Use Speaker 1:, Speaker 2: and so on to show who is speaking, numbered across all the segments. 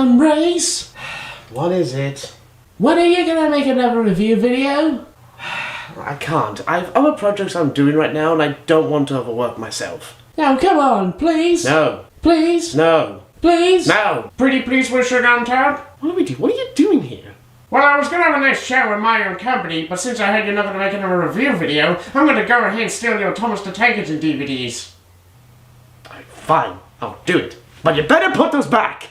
Speaker 1: Race?
Speaker 2: What is it?
Speaker 1: When are you gonna make another review video?
Speaker 2: I can't. I've other projects I'm doing right now and I don't want to overwork myself.
Speaker 1: Now come on, please.
Speaker 2: No.
Speaker 1: Please.
Speaker 2: No.
Speaker 1: Please.
Speaker 2: No.
Speaker 1: Pretty please wish you down, Toad.
Speaker 2: What do we do? What are you doing here?
Speaker 1: Well, I was gonna have a nice chat with my own company, but since I heard you're not gonna make another review video, I'm gonna go ahead and steal your Thomas the Tank Engine DVDs.
Speaker 2: Fine. I'll do it. But you better put those back!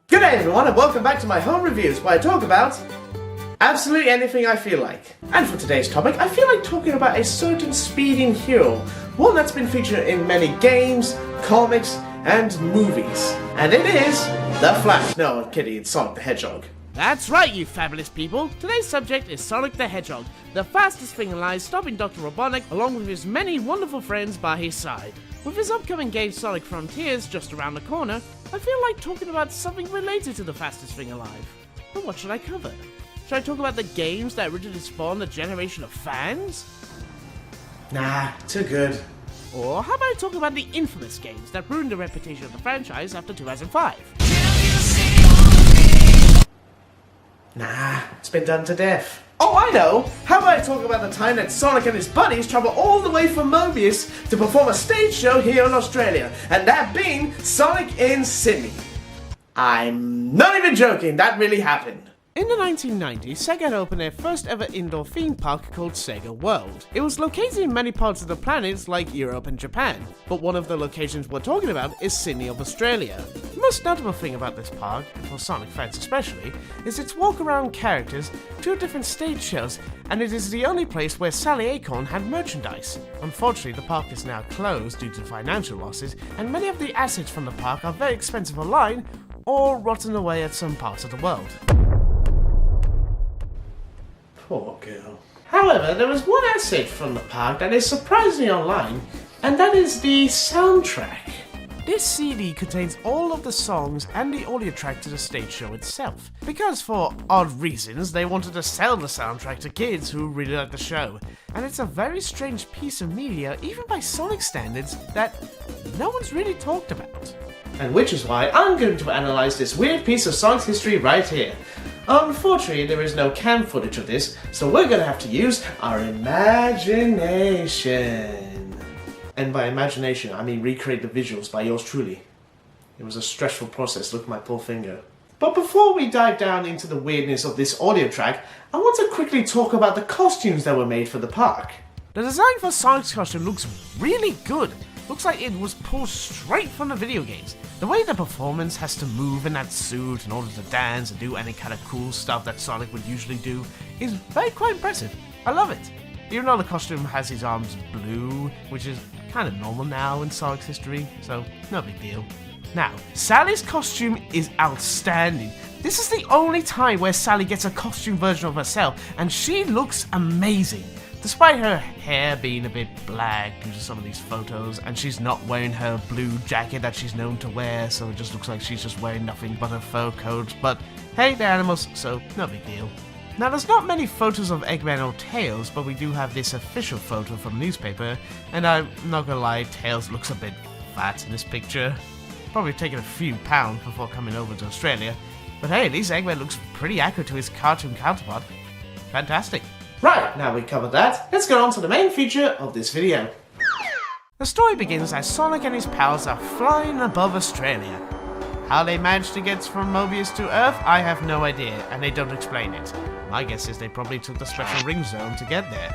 Speaker 2: Good day everyone and welcome back to my home reviews where I talk about absolutely anything I feel like. And for today's topic, I feel like talking about a certain speeding hero, one that's been featured in many games, comics, and movies. And it is The Flash. No, I'm kidding, it's Sonic the Hedgehog.
Speaker 3: That's right, you fabulous people! Today's subject is Sonic the Hedgehog, the fastest thing alive, stopping Dr. Robotnik along with his many wonderful friends by his side. With his upcoming game Sonic Frontiers just around the corner, I feel like talking about something related to the fastest thing alive. But what should I cover? Should I talk about the games that originally spawned a generation of fans?
Speaker 2: Nah, too good.
Speaker 3: Or how about I talk about the infamous games that ruined the reputation of the franchise after 2005?
Speaker 2: Nah, it's been done to death. Oh, I know! How about I talk about the time that Sonic and his buddies travel all the way from Mobius to perform a stage show here in Australia, and that being Sonic in Sydney. I'm not even joking, that really happened.
Speaker 3: In the 1990s, Sega had opened their first ever indoor theme park called Sega World. It was located in many parts of the planet like Europe and Japan, but one of the locations we're talking about is Sydney of Australia. The most notable thing about this park, and for Sonic fans especially, is its walk-around characters, 2 different stage shows, and it is the only place where Sally Acorn had merchandise. Unfortunately, the park is now closed due to financial losses, and many of the assets from the park are very expensive online or rotten away at some parts of the world.
Speaker 2: Poor girl. However, there is one asset from the park that is surprisingly online, and that is the soundtrack.
Speaker 3: This CD contains all of the songs and the audio track to the stage show itself, because for odd reasons they wanted to sell the soundtrack to kids who really like the show, and it's a very strange piece of media, even by Sonic standards, that no one's really talked about.
Speaker 2: And which is why I'm going to analyze this weird piece of Sonic's history right here. Unfortunately, there is no cam footage of this, so we're gonna have to use our imagination. And by imagination, I mean recreate the visuals by yours truly. It was a stressful process, look at my poor finger. But before we dive down into the weirdness of this audio track, I want to quickly talk about the costumes that were made for the park.
Speaker 3: The design for Sonic's costume looks really good. Looks like it was pulled straight from the video games. The way the performance has to move in that suit in order to dance and do any kind of cool stuff that Sonic would usually do is very quite impressive. I love it. Even though the costume has his arms blue, which is kind of normal now in Sonic's history, so no big deal. Now, Sally's costume is outstanding. This is the only time where Sally gets a costume version of herself, and she looks amazing. Despite her hair being a bit black due to some of these photos, and she's not wearing her blue jacket that she's known to wear, so it just looks like she's just wearing nothing but her fur coat, but hey, they're animals, so no big deal. Now, there's not many photos of Eggman or Tails, but we do have this official photo from the newspaper, and I'm not gonna lie, Tails looks a bit fat in this picture. Probably taken a few pounds before coming over to Australia, but hey, at least Eggman looks pretty accurate to his cartoon counterpart. Fantastic.
Speaker 2: Right, now we covered that, let's get on to the main feature of this video.
Speaker 3: The story begins as Sonic and his pals are flying above Australia. How they managed to get from Mobius to Earth, I have no idea, and they don't explain it. My guess is they probably took the special ring zone to get there.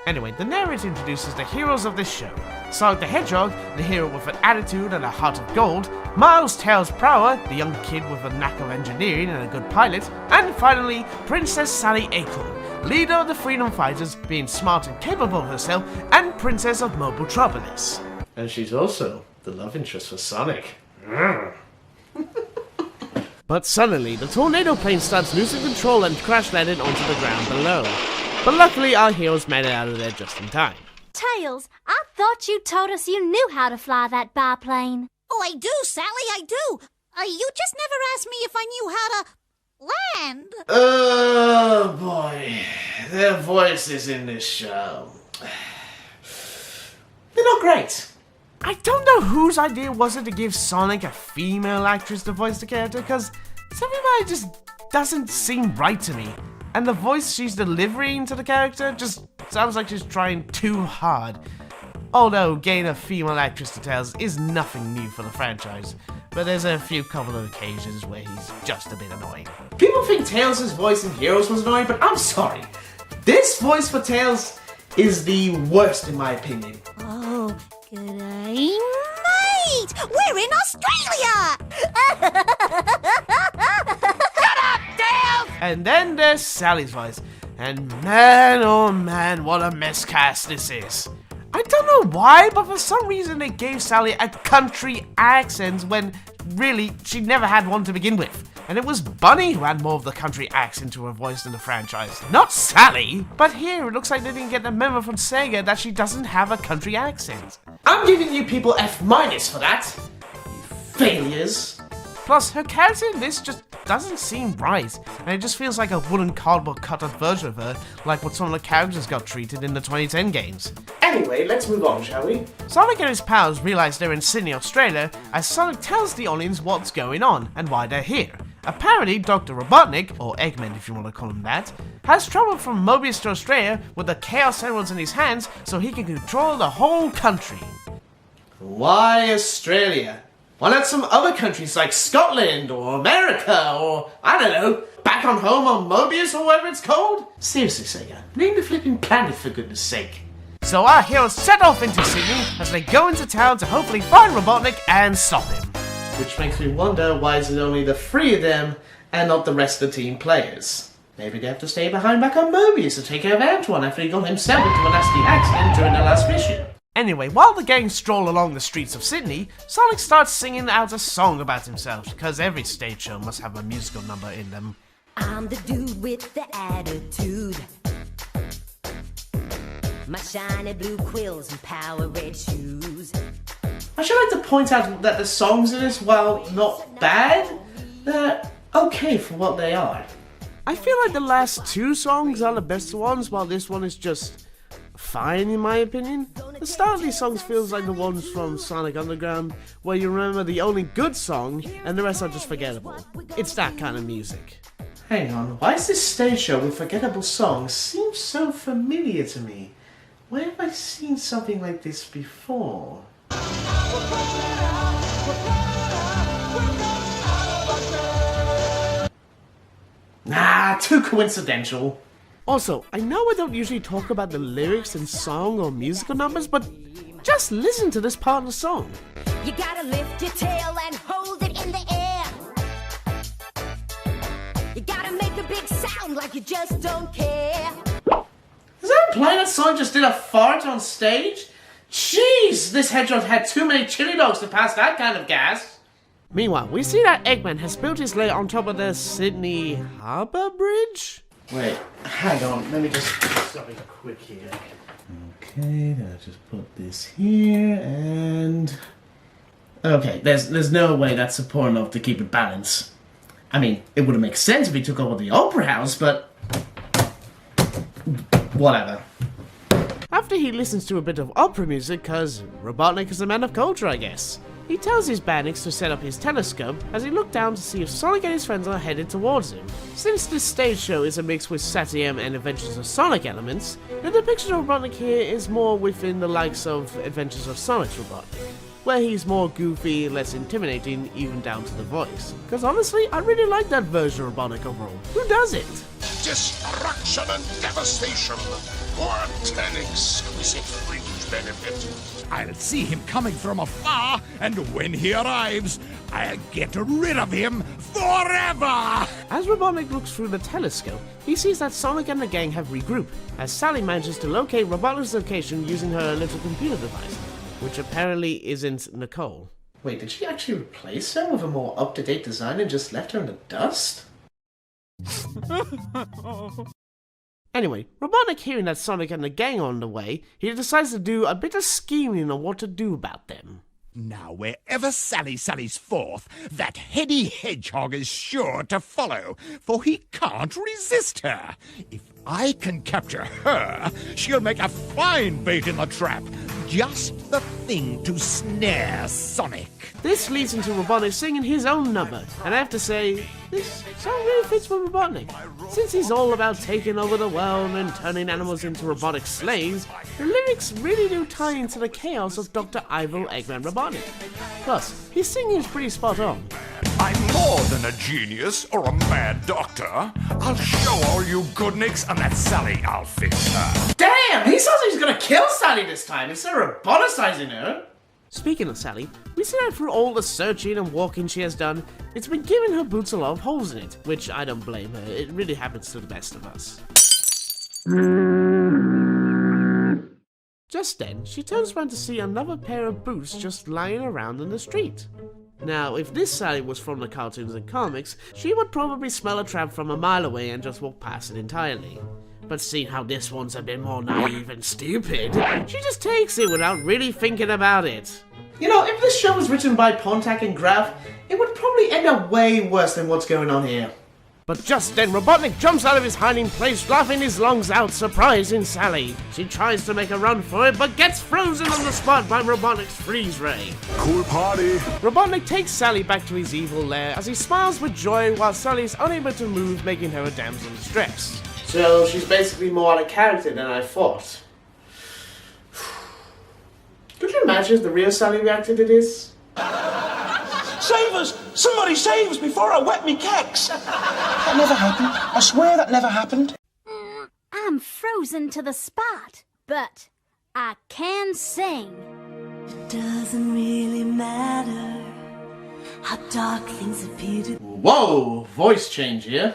Speaker 3: Anyway, the narrator introduces the heroes of this show. Sonic the Hedgehog, the hero with an attitude and a heart of gold, Miles Tails Prower, the young kid with a knack of engineering and a good pilot, and finally, Princess Sally Acorn, leader of the Freedom Fighters, being smart and capable of herself, and Princess of Mobitropolis.
Speaker 2: And she's also the love interest for Sonic.
Speaker 3: But suddenly, the tornado plane starts losing control and crash landing onto the ground below. But luckily, our heroes made it out of there just in time.
Speaker 4: Tails, I thought you told us you knew how to fly that biplane.
Speaker 5: Oh, I do, Sally, I do. You just never asked me if I knew how to land.
Speaker 2: Oh boy, their voices in this show. They're not great.
Speaker 3: I don't know whose idea was it to give Sonic a female actress to voice the character, because something about it just doesn't seem right to me. And the voice she's delivering to the character just sounds like she's trying too hard. Although getting a female actress to Tails is nothing new for the franchise, but there's a couple of occasions where he's just a bit annoying.
Speaker 2: People think Tails' voice in Heroes was annoying, but I'm sorry. This voice for Tails is the worst in my opinion.
Speaker 5: Oh, g'day, mate! We're in Australia!
Speaker 3: And then there's Sally's voice, and man oh man, what a miscast this is. I don't know why, but for some reason they gave Sally a country accent when really she never had one to begin with. And it was Bunny who had more of the country accent to her voice in the franchise, not Sally. But here it looks like they didn't get a memo from Sega that she doesn't have a country accent.
Speaker 2: I'm giving you people F- for that. You failures.
Speaker 3: Plus, her character in this just doesn't seem right, and it just feels like a wooden cardboard cut-up version of her, like what some of the characters got treated in the 2010 games.
Speaker 2: Anyway, let's move on, shall we?
Speaker 3: Sonic and his pals realize they're in Sydney, Australia, as Sonic tells the audience what's going on and why they're here. Apparently, Dr. Robotnik, or Eggman if you want to call him that, has traveled from Mobius to Australia with the Chaos Emeralds in his hands so he can control the whole country.
Speaker 2: Why Australia? Why not some other countries like Scotland or America or, I don't know, back on home on Mobius or whatever it's called? Seriously, Sega, name the flipping planet for goodness sake.
Speaker 3: So our heroes set off into Sydney as they go into town to hopefully find Robotnik and stop him.
Speaker 2: Which makes me wonder, why is it only the 3 of them and not the rest of the team players? Maybe they have to stay behind back on Mobius to take care of Antoine after he got himself into a nasty accident during the last mission.
Speaker 3: Anyway, while the gang stroll along the streets of Sydney, Sonic starts singing out a song about himself, because every stage show must have a musical number in them.
Speaker 6: I'm the dude with the attitude. My shiny blue quills and power red shoes.
Speaker 2: I should like to point out that the songs in this, while not bad, they're okay for what they are.
Speaker 3: I feel like the last 2 songs are the best ones, while this one is just fine in my opinion. The start of these songs feels like the ones from Sonic Underground, where you remember the only good song and the rest are just forgettable. It's that kind of music.
Speaker 2: Hang on, why does this stage show with forgettable songs seem so familiar to me? Where have I seen something like this before? Nah, too coincidental.
Speaker 3: Also, I know I don't usually talk about the lyrics in song or musical numbers, but just listen to this part of the song.
Speaker 6: You gotta lift your tail and hold it in the air. You gotta make a big sound like you just don't care.
Speaker 2: Does that imply that Sonic just did a fart on stage? Jeez, this hedgehog had too many chili dogs to pass that kind of gas.
Speaker 3: Meanwhile, we see that Eggman has built his lair on top of the Sydney Harbour Bridge?
Speaker 2: Wait, hang on, let me just do something quick here. Okay, then I'll just put this here, and... Okay, there's no way that's support enough to keep it balanced. I mean, it would have made sense if he took over the Opera House, but... whatever.
Speaker 3: After he listens to a bit of opera music, cause Robotnik is a man of culture, I guess. He tells his bandits to set up his telescope as he looks down to see if Sonic and his friends are headed towards him. Since this stage show is a mix with Satyam and Adventures of Sonic elements, the depiction of Robotnik here is more within the likes of Adventures of Sonic's Robotnik, where he's more goofy, less intimidating, even down to the voice. Cause honestly, I really like that version of Robotnik overall. Who does it?
Speaker 7: Destruction and devastation. What an exquisite fringe benefit. I'll see him coming from afar, and when he arrives, I'll get rid of him forever!
Speaker 3: As Robotnik looks through the telescope, he sees that Sonic and the gang have regrouped, as Sally manages to locate Robotnik's location using her little computer device, which apparently isn't Nicole.
Speaker 2: Wait, did she actually replace her with a more up-to-date design and just left her in the dust?
Speaker 3: Anyway, Robotnik hearing that Sonic and the gang are on the way, he decides to do a bit of scheming on what to do about them.
Speaker 7: Now, wherever Sally sallies forth, that heady hedgehog is sure to follow, for he can't resist her. If I can capture her, she'll make a fine bait in the trap, just the thing to snare Sonic.
Speaker 3: This leads into Robotnik singing his own number, and I have to say, this song really fits with Robotnik. Since he's all about taking over the world and turning animals into robotic slaves, the lyrics really do tie into the chaos of Dr. Evil Eggman Robotnik. Plus, his singing is pretty spot on.
Speaker 7: I'm more than a genius or a mad doctor. I'll show all you goodniks, and that Sally, I'll fix her.
Speaker 2: Damn, he sounds like he's gonna kill Sally this time instead of roboticizing her.
Speaker 3: Speaking of Sally, we see that through all the searching and walking she has done, it's been giving her boots a lot of holes in it, which I don't blame her, it really happens to the best of us. Just then, she turns around to see another pair of boots just lying around in the street. Now, if this Sally was from the cartoons and comics, she would probably smell a trap from a mile away and just walk past it entirely. But seeing how this one's a bit more naive and stupid, she just takes it without really thinking about it.
Speaker 2: You know, if this show was written by Pontac and Graf, it would probably end up way worse than what's going on here.
Speaker 3: But just then, Robotnik jumps out of his hiding place, laughing his lungs out, surprising Sally. She tries to make a run for it, but gets frozen on the spot by Robotnik's freeze ray.
Speaker 7: Cool party.
Speaker 3: Robotnik takes Sally back to his evil lair as he smiles with joy while Sally is unable to move, making her a damsel in distress.
Speaker 2: So she's basically more out of character than I thought. Could you imagine if the real Sally reacted to this?
Speaker 8: Save us! Somebody save us before I wet me kecks! That never happened. I swear that never happened.
Speaker 4: I'm frozen to the spot, but I can sing.
Speaker 6: Doesn't really matter how dark things appear to.
Speaker 2: Whoa, voice change here.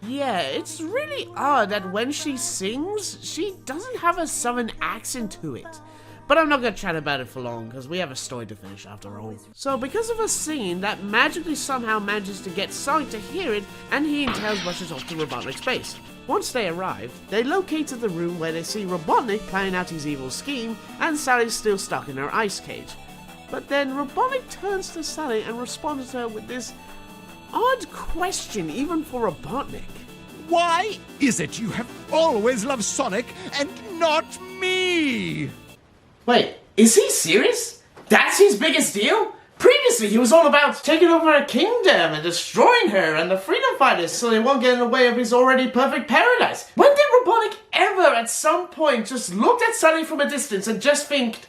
Speaker 3: Yeah, it's really odd that when she sings, she doesn't have a southern accent to it. But I'm not gonna chat about it for long, because we have a story to finish after all. So because of her singing, that magically somehow manages to get Sonic to hear it, and he and Tails rushes off to Robotnik's base. Once they arrive, they located the room where they see Robotnik planning out his evil scheme, and Sally's still stuck in her ice cage. But then Robotnik turns to Sally and responds to her with this odd question, even for Robotnik.
Speaker 7: Why is it you have always loved Sonic and not me?
Speaker 2: Wait, is he serious? That's his biggest deal? Previously, he was all about taking over a kingdom and destroying her and the freedom fighters so they won't get in the way of his already perfect paradise. When did Robotnik ever at some point just look at Sally from a distance and just think,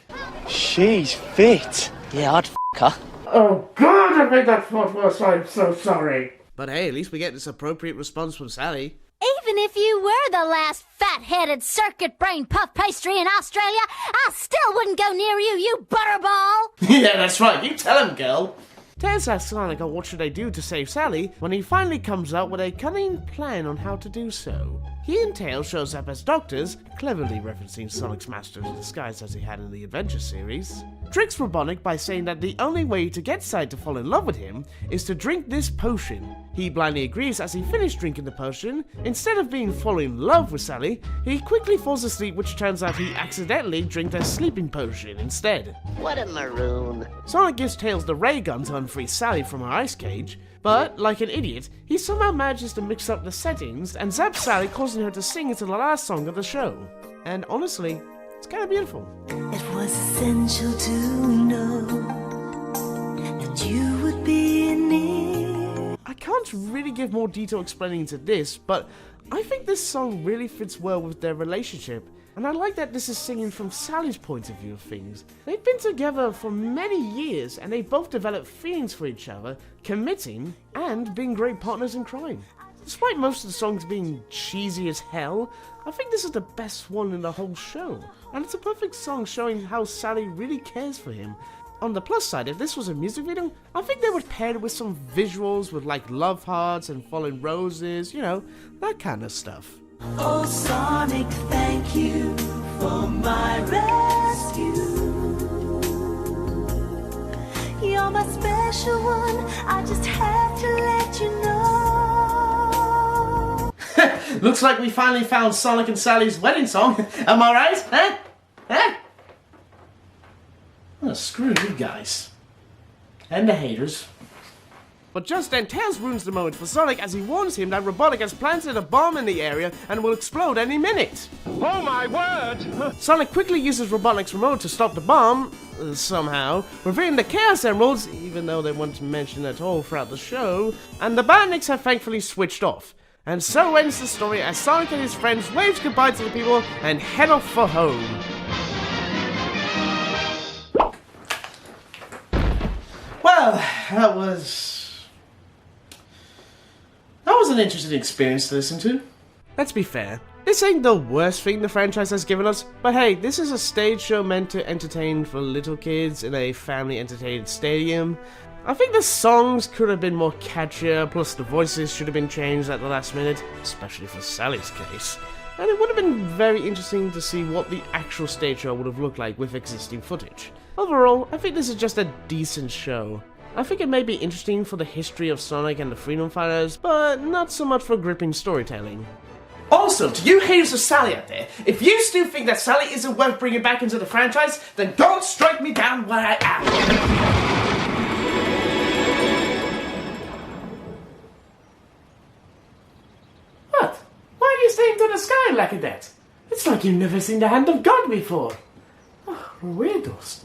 Speaker 8: She's fit. Yeah, I'd f her.
Speaker 1: Oh God, I made that thought worse. I'm so sorry.
Speaker 3: But hey, at least we get this appropriate response from Sally.
Speaker 4: Even if you were the last fat-headed circuit-brain puff pastry in Australia, I still wouldn't go near you, you butterball!
Speaker 2: yeah, that's right, you tell him, girl.
Speaker 3: Tails asks Sonic what should they do to save Sally when he finally comes up with a cunning plan on how to do so. He and Tails shows up as doctors, cleverly referencing Sonic's master in disguise as he had in the Adventure series. Tricks Robotnik by saying that the only way to get Sally to fall in love with him is to drink this potion. He blindly agrees as he finished drinking the potion. Instead of being falling in love with Sally, he quickly falls asleep, which turns out he accidentally drank a sleeping potion instead.
Speaker 6: What a maroon.
Speaker 3: Sonic gives Tails the ray gun to unfree Sally from her ice cage, but, like an idiot, he somehow manages to mix up the settings and zaps Sally, causing her to sing into the last song of the show. And honestly, it's kind of beautiful.
Speaker 6: It was essential to know that you would be near.
Speaker 3: I can't really give more detail explaining to this, but I think this song really fits well with their relationship, and I like that this is singing from Sally's point of view of things. They've been together for many years, and they both developed feelings for each other, committing, and being great partners in crime. Despite most of the songs being cheesy as hell, I think this is the best one in the whole show, and it's a perfect song showing how Sally really cares for him. On the plus side, if this was a music video, I think they would pair it with some visuals with like love hearts and falling roses, you know, that kind of stuff.
Speaker 6: Oh, Sonic, thank you for my rescue. You're my special one, I just have to let you know.
Speaker 2: Looks like we finally found Sonic and Sally's wedding song. Am I right? Huh? Huh? Oh, screw you guys. And the haters.
Speaker 3: But just then, Tails ruins the moment for Sonic as he warns him that Robotnik has planted a bomb in the area and will explode any minute.
Speaker 8: Oh my word!
Speaker 3: Sonic quickly uses Robotnik's remote to stop the bomb, somehow, revealing the Chaos Emeralds, even though they weren't mentioned at all throughout the show, and the Bandits have thankfully switched off. And so ends the story as Sonic and his friends wave goodbye to the people and head off for home.
Speaker 2: Well, that was an interesting experience to listen to.
Speaker 3: Let's be fair, this ain't the worst thing the franchise has given us, but hey, this is a stage show meant to entertain for little kids in a family-entertained stadium. I think the songs could have been more catchier, plus the voices should have been changed at the last minute, especially for Sally's case. And it would have been very interesting to see what the actual stage show would have looked like with existing footage. Overall, I think this is just a decent show. I think it may be interesting for the history of Sonic and the Freedom Fighters, but not so much for gripping storytelling.
Speaker 2: Also, to you haters of Sally out there, if you still think that Sally isn't worth bringing back into the franchise, then don't strike me down where I am. What? Why are you staring to the sky like that? It's like you've never seen the hand of God before. Oh, weirdos.